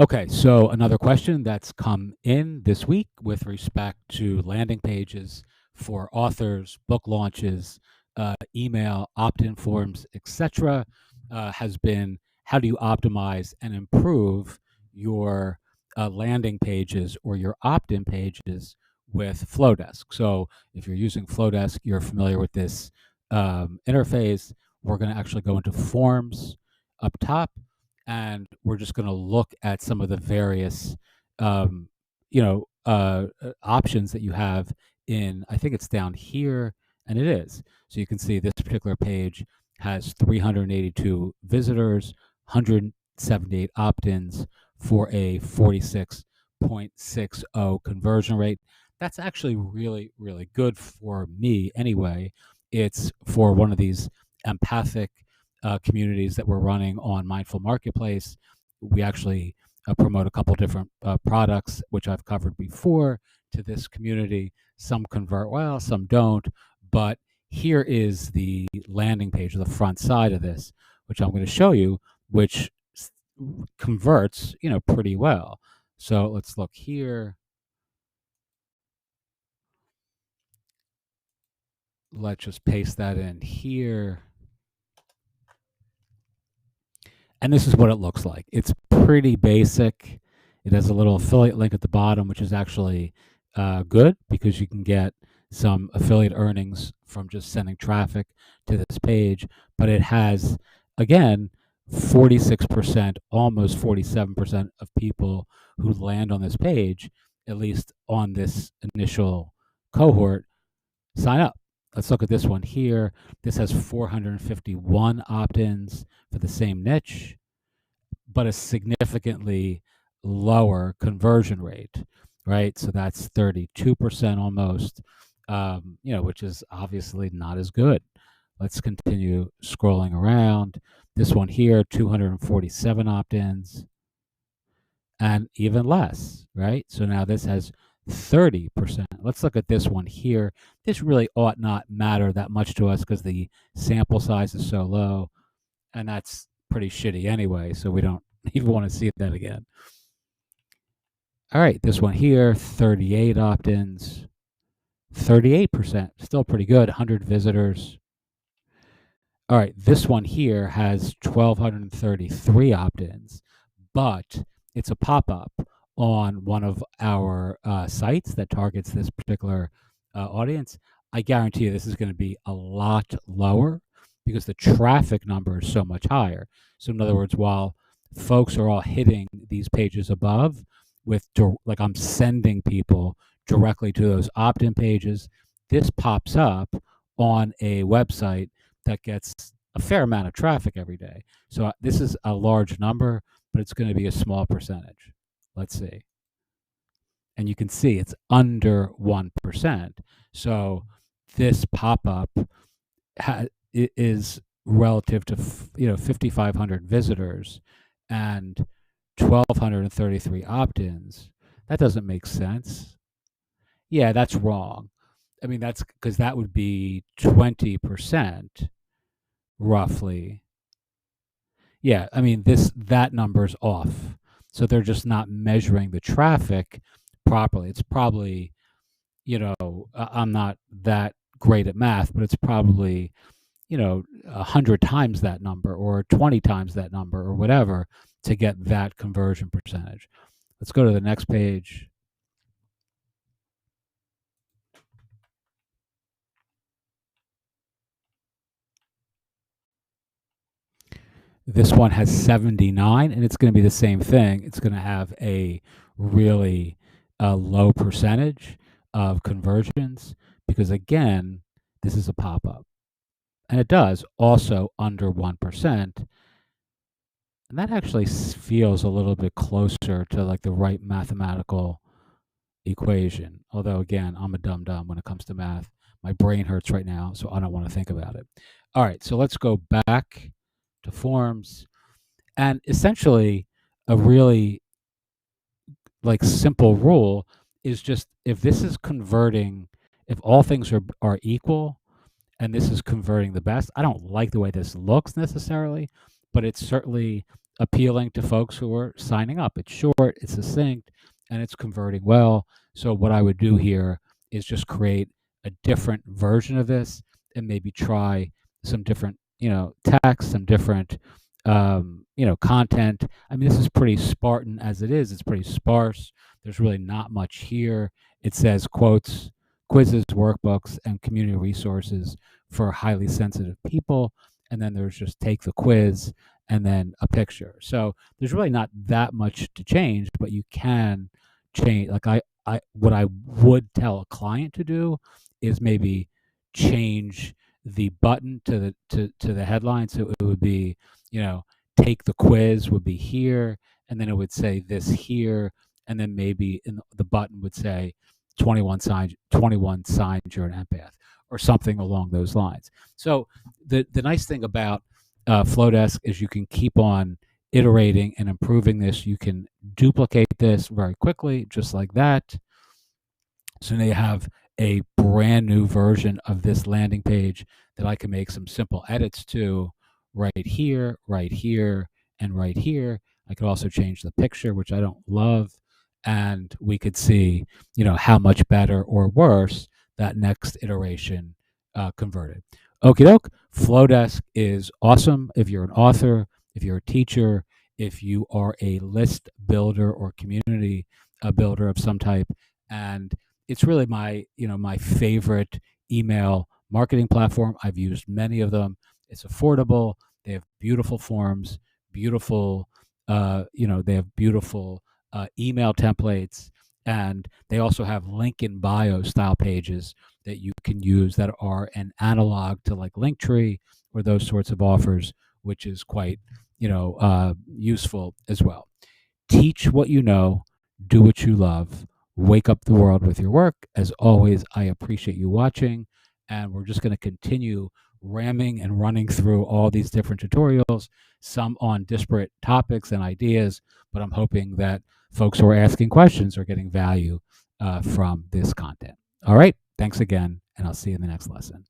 Okay, so another question that's come in this week with respect to landing pages for authors, book launches, email, opt-in forms, etc., has been how do you optimize and improve your landing pages or your opt-in pages with Flodesk? So if you're using Flodesk, you're familiar with this interface. We're going to actually go into forms up top, and we're just going to look at some of the various um, options that you have in, I think it's down here, and it is. So you can see this particular page has 382 visitors, 178 opt-ins for a 46.60 conversion rate. That's actually really, really good for me anyway. It's for one of these empathic communities that we're running on Mindful Marketplace. We actually promote a couple different products, which I've covered before, to this community. Some convert well, some don't. But here is the landing page, the front side of this, which I'm going to show you, which converts, pretty well. So let's look here. Let's just paste that in here. And this is what it looks like. It's pretty basic. It has a little affiliate link at the bottom, which is actually good because you can get some affiliate earnings from just sending traffic to this page. But it has, again, 46%, almost 47% of people who land on this page, at least on this initial cohort, sign up. Let's look at this one here. This has 451 opt ins for the same niche, but a significantly lower conversion rate, right? So that's 32% almost, which is obviously not as good. Let's continue scrolling around. This one here, 247 opt ins, and even less, right? So now this has 30%. Let's look at this one here. This really ought not matter that much to us because the sample size is so low, and that's pretty shitty anyway, so we don't even want to see that again. All right, this one here, 38 opt ins, 38%, still pretty good, 100 visitors. All right, this one here has 1,233 opt ins, but it's a pop up on one of our sites that targets this particular audience. I guarantee you this is going to be a lot lower because the traffic number is so much higher. So, in other words, while folks are all hitting these pages above with, like, I'm sending people directly to those opt in pages, this pops up on a website that gets a fair amount of traffic every day. So this is a large number, but it's going to be a small percentage. Let's see. And you can see it's under 1%. So this pop-up is relative to 5,500 visitors and 1,233 opt-ins. That doesn't make sense. Yeah, that's wrong. I mean, that's because that would be 20% roughly. Yeah, I mean that number's off. So they're just not measuring the traffic properly. It's probably, I'm not that great at math, but it's probably, 100 times that number or 20 times that number or whatever to get that conversion percentage. Let's go to the next page. This one has 79, and it's going to be the same thing. It's going to have a really low percentage of conversions because, again, this is a pop up. And it does also under 1%. And that actually feels a little bit closer to like the right mathematical equation. Although, again, I'm a dum dum when it comes to math. My brain hurts right now, so I don't want to think about it. All right, so let's go back to forms. And essentially, a really like simple rule is just if this is converting, if all things are equal, and this is converting the best. I don't like the way this looks necessarily, but it's certainly appealing to folks who are signing up. It's short, it's succinct, and it's converting well. So what I would do here is just create a different version of this and maybe try some different, text, some different, content. I mean, this is pretty Spartan as it is. It's pretty sparse. There's really not much here. It says quotes, quizzes, workbooks, and community resources for highly sensitive people. And then there's just take the quiz and then a picture. So there's really not that much to change, but you can change. Like what I would tell a client to do is maybe change the button to the headline. So it would be, take the quiz would be here, and then it would say this here, and then maybe in the button would say 21 signs you're an empath or something along those lines. So the nice thing about Flodesk is you can keep on iterating and improving this. You can duplicate this very quickly, just like that. So now you have a brand new version of this landing page that I can make some simple edits to right here, and right here. I could also change the picture, which I don't love. And we could see, how much better or worse that next iteration converted. Okie doke. Flowdesk is awesome if you're an author, if you're a teacher, if you are a list builder or community builder of some type. And it's really my favorite email marketing platform. I've used many of them. It's affordable. They have beautiful forms, beautiful, they have beautiful email templates, and they also have link in bio style pages that you can use that are an analog to like Linktree or those sorts of offers, which is quite, useful as well. Teach what you know, do what you love, wake up the world with your work. As always, I appreciate you watching, and we're just going to continue ramming and running through all these different tutorials, some on disparate topics and ideas, but I'm hoping that folks who are asking questions are getting value from this content. All right, thanks again, and I'll see you in the next lesson.